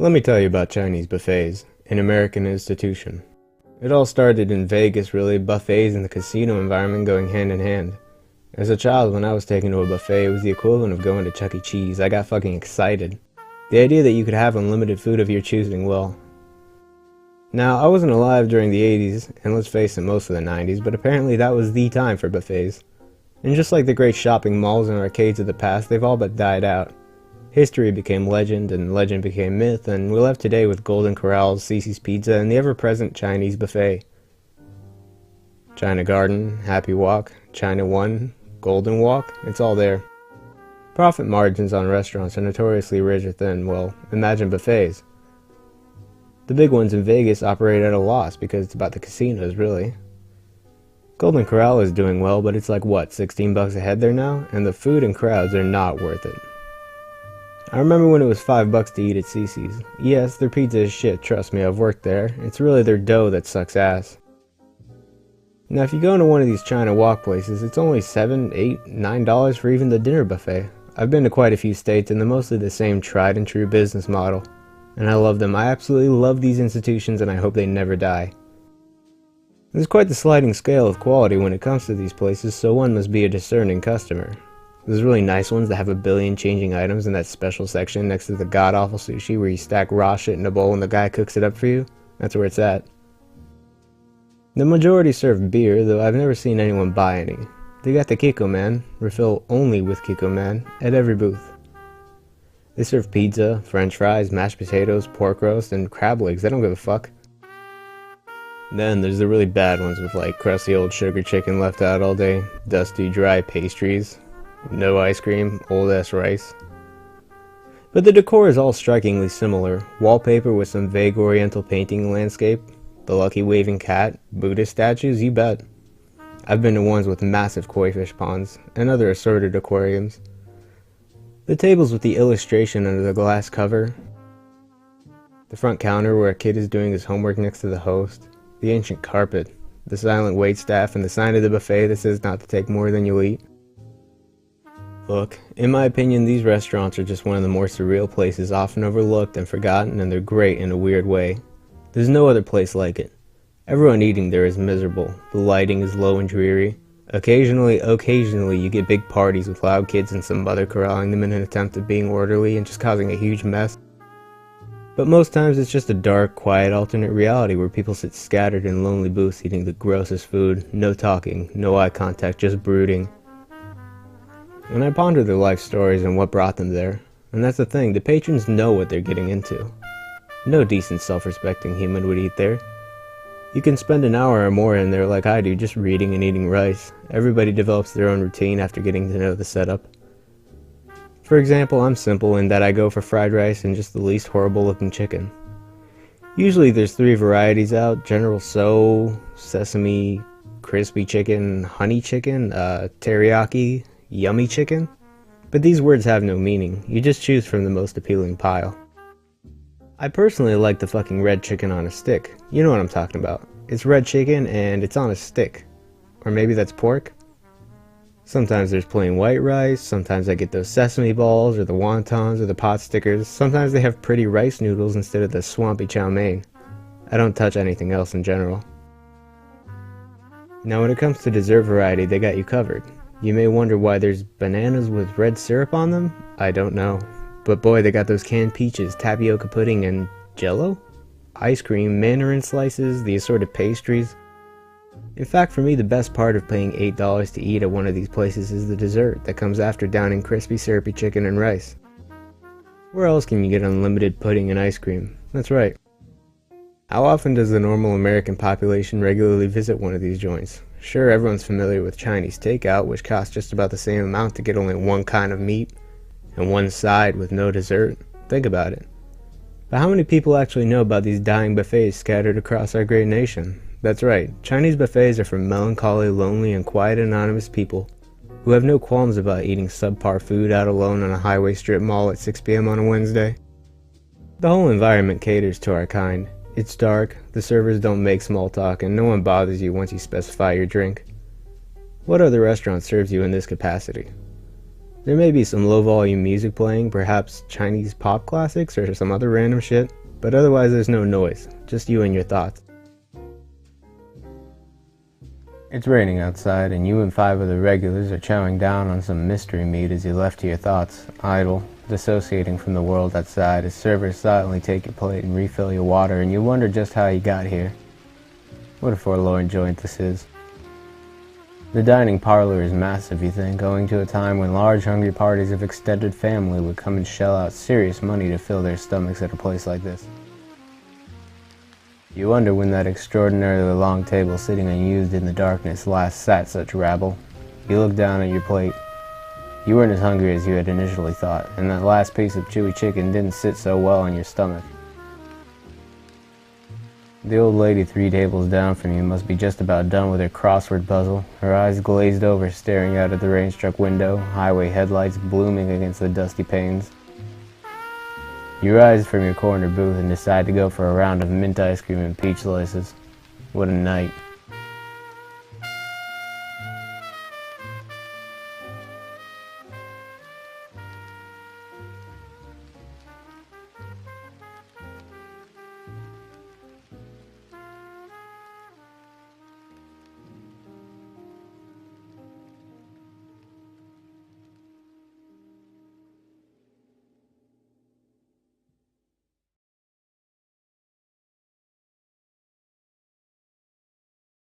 Let me tell you about Chinese buffets, an American institution. It all started in Vegas, really, buffets and the casino environment going hand in hand. As a child, when I was taken to a buffet, it was the equivalent of going to Chuck E. Cheese. I got fucking excited. The idea that you could have unlimited food of your choosing, well. Now, I wasn't alive during the 80s, and let's face it, most of the 90s, but apparently that was the time for buffets. And just like the great shopping malls and arcades of the past, they've all but died out. History became legend, and legend became myth, and we're left today with Golden Corral's, Cici's Pizza, and the ever-present Chinese buffet. China Garden, Happy Walk, China One, Golden Walk, it's all there. Profit margins on restaurants are notoriously razor thin. Well, imagine buffets. The big ones in Vegas operate at a loss because it's about the casinos, really. Golden Corral is doing well, but it's like, what, 16 bucks a head there now? And the food and crowds are not worth it. I remember when it was $5 to eat at Cici's. Yes, their pizza is shit, trust me, I've worked there. It's really their dough that sucks ass. Now if you go into one of these China Walk places, it's only $7, $8, $9 for even the dinner buffet. I've been to quite a few states and they're mostly the same tried and true business model. And I love them. I absolutely love these institutions and I hope they never die. There's quite the sliding scale of quality when it comes to these places, so one must be a discerning customer. There's really nice ones that have a billion changing items in that special section next to the god-awful sushi where you stack raw shit in a bowl and the guy cooks it up for you. That's where it's at. The majority serve beer, though I've never seen anyone buy any. They got the Kiko Man, refill only with Kiko Man, at every booth. They serve pizza, french fries, mashed potatoes, pork roast, and crab legs. I don't give a fuck. Then there's the really bad ones with like crusty old sugar chicken left out all day, dusty dry pastries, no ice cream, old ass rice. But the decor is all strikingly similar. Wallpaper with some vague oriental painting landscape, the lucky waving cat, Buddhist statues, you bet. I've been to ones with massive koi fish ponds, and other assorted aquariums. The tables with the illustration under the glass cover, the front counter where a kid is doing his homework next to the host, the ancient carpet, the silent waitstaff, and the sign of the buffet that says not to take more than you'll eat. Look, in my opinion, these restaurants are just one of the more surreal places often overlooked and forgotten, and they're great in a weird way. There's no other place like it. Everyone eating there is miserable, the lighting is low and dreary. Occasionally you get big parties with loud kids and some mother corralling them in an attempt at being orderly and just causing a huge mess. But most times it's just a dark, quiet alternate reality where people sit scattered in lonely booths eating the grossest food, no talking, no eye contact, just brooding. And I ponder their life stories and what brought them there. And that's the thing, the patrons know what they're getting into. No decent, self-respecting human would eat there. You can spend an hour or more in there like I do, just reading and eating rice. Everybody develops their own routine after getting to know the setup. For example, I'm simple in that I go for fried rice and just the least horrible looking chicken. Usually there's 3 varieties out: General Tso, Sesame, Crispy Chicken, Honey Chicken, Teriyaki, Yummy Chicken. But these words have no meaning, you just choose from the most appealing pile. I personally like the fucking red chicken on a stick. You know what I'm talking about. It's red chicken and it's on a stick. Or maybe that's pork? Sometimes there's plain white rice, sometimes I get those sesame balls or the wontons or the pot stickers, sometimes they have pretty rice noodles instead of the swampy chow mein. I don't touch anything else in general. Now when it comes to dessert variety, they got you covered. You may wonder why there's bananas with red syrup on them? I don't know. But boy, they got those canned peaches, tapioca pudding, and jello? Ice cream, mandarin slices, the assorted pastries. In fact, for me, the best part of paying $8 to eat at one of these places is the dessert that comes after downing crispy, syrupy chicken and rice. Where else can you get unlimited pudding and ice cream? That's right. How often does the normal American population regularly visit one of these joints? Sure, everyone's familiar with Chinese takeout, which costs just about the same amount to get only one kind of meat and one side with no dessert. Think about it. But how many people actually know about these dying buffets scattered across our great nation? That's right, Chinese buffets are for melancholy, lonely, and quiet anonymous people who have no qualms about eating subpar food out alone on a highway strip mall at 6 p.m. on a Wednesday. The whole environment caters to our kind. It's dark, the servers don't make small talk, and no one bothers you once you specify your drink. What other restaurant serves you in this capacity? There may be some low-volume music playing, perhaps Chinese pop classics or some other random shit, but otherwise there's no noise, just you and your thoughts. It's raining outside, and you and 5 of the regulars are chowing down on some mystery meat as you left to your thoughts, idle, dissociating from the world outside as servers silently take your plate and refill your water, and you wonder just how you got here. What a forlorn joint this is. The dining parlor is massive, you think, owing to a time when large hungry parties of extended family would come and shell out serious money to fill their stomachs at a place like this. You wonder when that extraordinarily long table sitting unused in the darkness last sat such rabble. You look down at your plate. You weren't as hungry as you had initially thought, and that last piece of chewy chicken didn't sit so well on your stomach. The old lady 3 tables down from you must be just about done with her crossword puzzle, her eyes glazed over staring out at the rain-struck window, highway headlights blooming against the dusty panes. You rise from your corner booth and decide to go for a round of mint ice cream and peach slices. What a night.